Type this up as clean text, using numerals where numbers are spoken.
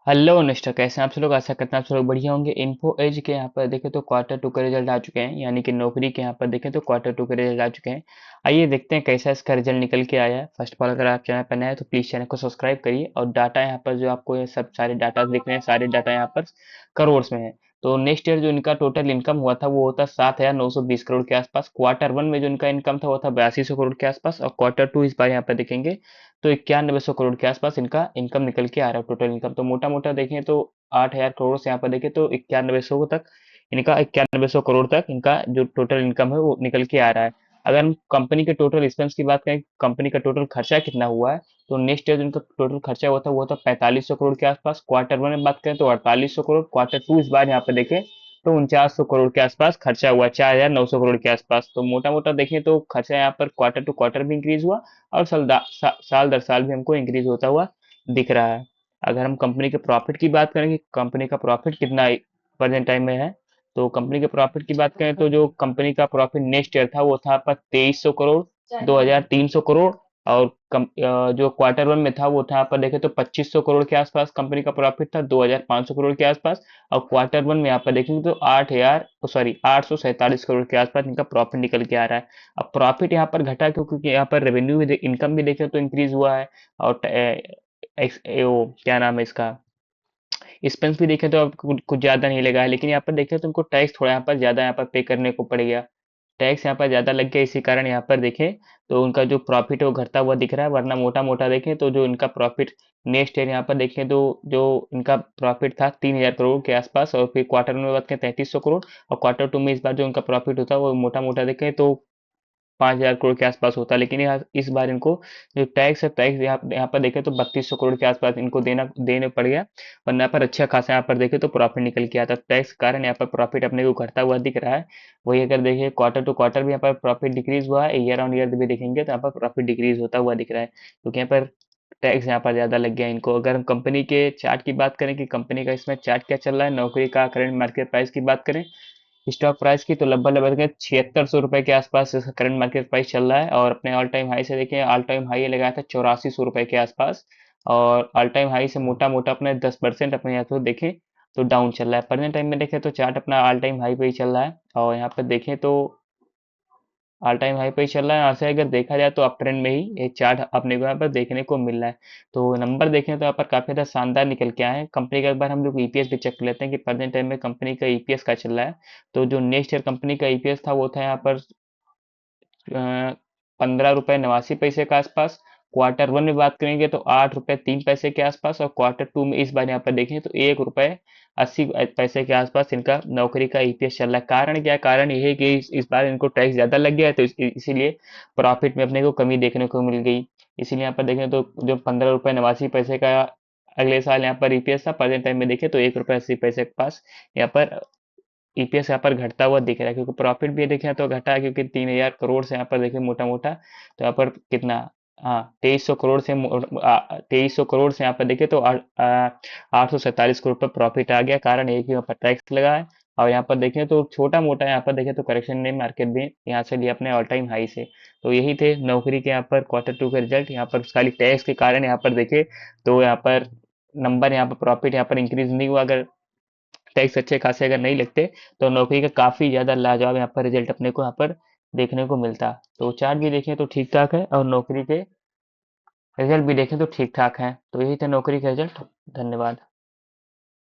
Hello निष्ठा, कैसे हैं आप सब लोग। आशा करते हैं आप सब लोग बढ़िया होंगे। इन्फो एज के यहाँ पर देखें तो क्वार्टर टू के रिजल्ट आ चुके हैं, यानी कि नौकरी के यहाँ पर देखें तो क्वार्टर टू के रिजल्ट आ चुके हैं। आइए देखते हैं कैसा इसका रिजल्ट निकल के आया है। फर्स्ट ऑफ ऑल अगर आप चैनल पर नए हैं तो प्लीज़ चैनल को सब्सक्राइब करिए। और डाटा यहाँ पर जो आपको ये सब सारे डाटा दिख रहे हैं, सारे डाटा यहाँ पर करोड़ में है। तो नेक्स्ट ईयर जो इनका टोटल इनकम हुआ था वो होता 7,920 करोड़ के आसपास। क्वार्टर वन में जो इनका इनकम था वो था 8200 करोड़ के आसपास। और क्वार्टर टू इस बार यहाँ पर देखेंगे तो 9100 करोड़ के आसपास इनका इनकम निकल के आ रहा है। टोटल इनकम तो मोटा मोटा देखें तो 8,000 करोड़ से यहाँ पर देखें तो 9100 तक इनका 9100 करोड़ तक इनका जो टोटल इनकम है वो निकल के आ रहा है। अगर हम कंपनी के टोटल एक्सपेंस की बात करें, कंपनी का टोटल खर्चा कितना हुआ है, तो नेक्स्ट ईयर जो इनका टोटल खर्चा हुआ था वो था 4500 करोड़ के आसपास। क्वार्टर वन में बात करें तो 4800 करोड़। क्वार्टर टू इस बार यहाँ पे देखें तो 4900 करोड़ के आसपास खर्चा हुआ, 4900 करोड़ के आसपास। तो मोटा मोटा देखें तो खर्चा यहाँ पर क्वार्टर टू क्वार्टर भी इंक्रीज हुआ और साल दर साल भी हमको इंक्रीज होता हुआ दिख रहा है। अगर हम कंपनी के प्रॉफिट की बात करें कि कंपनी का प्रॉफिट कितना प्रेजेंट टाइम में है, तो कंपनी के प्रॉफिट की बात करें तो जो कंपनी का प्रॉफिट नेक्स्ट ईयर था वो था आपका 2300 करोड़, 2300 करोड़। और जो क्वार्टर वन में था वो था आप देखें तो 2500 करोड़ के आसपास कंपनी का प्रॉफिट था, 2500 करोड़ के आसपास। और क्वार्टर वन में यहाँ पर देखेंगे तो 8,847 करोड़ के आसपास इनका प्रॉफिट निकल के आ रहा है। अब प्रॉफिट यहाँ पर घटा क्यों, क्योंकि यहाँ पर रेवेन्यू भी इनकम भी देखें तो इंक्रीज हुआ है। और वो क्या नाम है इसका, एक्सपेंस भी देखें तो अब कुछ ज़्यादा नहीं लगा है। लेकिन यहाँ पर देखें तो उनको टैक्स थोड़ा यहाँ पर ज़्यादा यहाँ पर पे करने को पड़ गया। टैक्स यहाँ पर ज़्यादा लग गया, इसी कारण यहाँ पर देखें तो उनका जो प्रॉफिट है वो घटता हुआ दिख रहा है। वरना मोटा मोटा देखें तो जो इनका प्रॉफिट नेक्स्ट ईयर यहाँ पर देखें तो जो इनका प्रॉफिट था 3000 करोड़ के आसपास। और फिर क्वार्टर में बात करें 3300 करोड़। और क्वार्टर टू में इस बार जो इनका प्रॉफिट होता है वो मोटा मोटा देखें तो 5000 करोड़ के आसपास होता है। लेकिन यहाँ इस बार इनको जो टैक्स है, टैक्स यहाँ पर देखें तो 3200 करोड़ के आसपास इनको देने पड़ गया। वरना यहाँ पर अच्छा खासा यहाँ पर देखें तो प्रॉफिट निकल के आता। टैक्स के कारण यहाँ पर प्रॉफिट अपने को घटता हुआ दिख रहा है। वही अगर देखिए क्वार्टर टू क्वार्टर भी यहाँ पर प्रॉफिट डिक्रीज हुआ है, ईयर ऑन ईयर भी देखेंगे तो यहाँ पर प्रॉफिट डिक्रीज होता हुआ दिख रहा है, क्योंकि यहाँ पर टैक्स यहाँ पर ज़्यादा लग गया इनको। अगर हम कंपनी के चार्ट की बात करें कि कंपनी का इसमें चार्ट क्या चल रहा है, नौकरी का करंट मार्केट प्राइस की बात करें स्टॉक प्राइस की, तो लगभग लगभग 7600 रुपए के आसपास इसका करंट मार्केट प्राइस चल रहा है। और अपने ऑल टाइम हाई से देखें, ऑल टाइम हाई लगाया था 8400 रुपए के आसपास। और ऑल टाइम हाई से मोटा मोटा अपने 10% अपने यहाँ तो देखें तो डाउन चल रहा है। प्रेजेंट टाइम में देखें तो चार्ट अपना ऑल टाइम हाई पे ही चल रहा है। और यहाँ पर देखें तो ऑल टाइम हाई पे ही चल रहा है। यहाँ से अगर देखा जाए तो अप ट्रेंड में ही ये चार्ट अपने को यहाँ पर देखने को मिल रहा है। तो नंबर देखें तो यहाँ पर काफी ज्यादा शानदार निकल के आए हैं। कंपनी का एक बार हम लोग ईपीएस भी चेक कर लेते हैं कि प्रेजेंट टाइम में कंपनी का ईपीएस का चल रहा है। तो जो नेक्स्ट ईयर कंपनी का ईपीएस था वो था यहाँ पर 15 रुपये 89 पैसे के आसपास। क्वार्टर वन में बात करेंगे तो 8 रुपये 3 पैसे के आसपास। और क्वार्टर टू में इस बार यहाँ पर देखें तो 1 रुपये 80 पैसे के आसपास इनका नौकरी का ईपीएस चल रहा है। कारण क्या है, कारण ये है कि इस बार इनको टैक्स ज्यादा लग गया है, तो इसीलिए प्रॉफिट में अपने को कमी देखने को मिल गई। इसीलिए यहाँ पर देखें तो जो 15 रुपये 89 पैसे का अगले साल यहाँ पर ईपीएस था, प्रेजेंट टाइम में देखें तो 1 रुपये 80 पैसे के पास यहाँ पर ईपीएस यहाँ पर घटता हुआ दिख रहा है। क्योंकि प्रॉफिट भी देखें तो घटा है, क्योंकि 3000 करोड़ से यहाँ पर देखें मोटा मोटा तो यहाँ पर कितना, हाँ 2300 करोड़ से 2300 करोड़ से यहाँ पर देखें तो 847 करोड़ पर प्रॉफिट आ गया। कारण एक ही यहाँ पर टैक्स लगा है। और यहाँ पर देखें तो छोटा मोटा यहाँ पर देखें तो करेक्शन ने मार्केट भी यहाँ से लिया अपने ऑल टाइम हाई से। तो यही थे नौकरी के यहाँ पर क्वार्टर टू के रिजल्ट। यहाँ पर खाली टैक्स के कारण यहाँ पर देखे तो यहाँ पर नंबर, यहाँ पर प्रॉफिट यहाँ पर इंक्रीज नहीं हुआ। अगर टैक्स अच्छे खासे अगर नहीं लगते तो नौकरी का काफी ज्यादा लाजवाब यहाँ पर रिजल्ट अपने को यहाँ पर देखने को मिलता। तो चार्ट भी देखें तो ठीक ठाक है और नौकरी के रिजल्ट भी देखें तो ठीक ठाक है। तो यही थे नौकरी के रिजल्ट। धन्यवाद।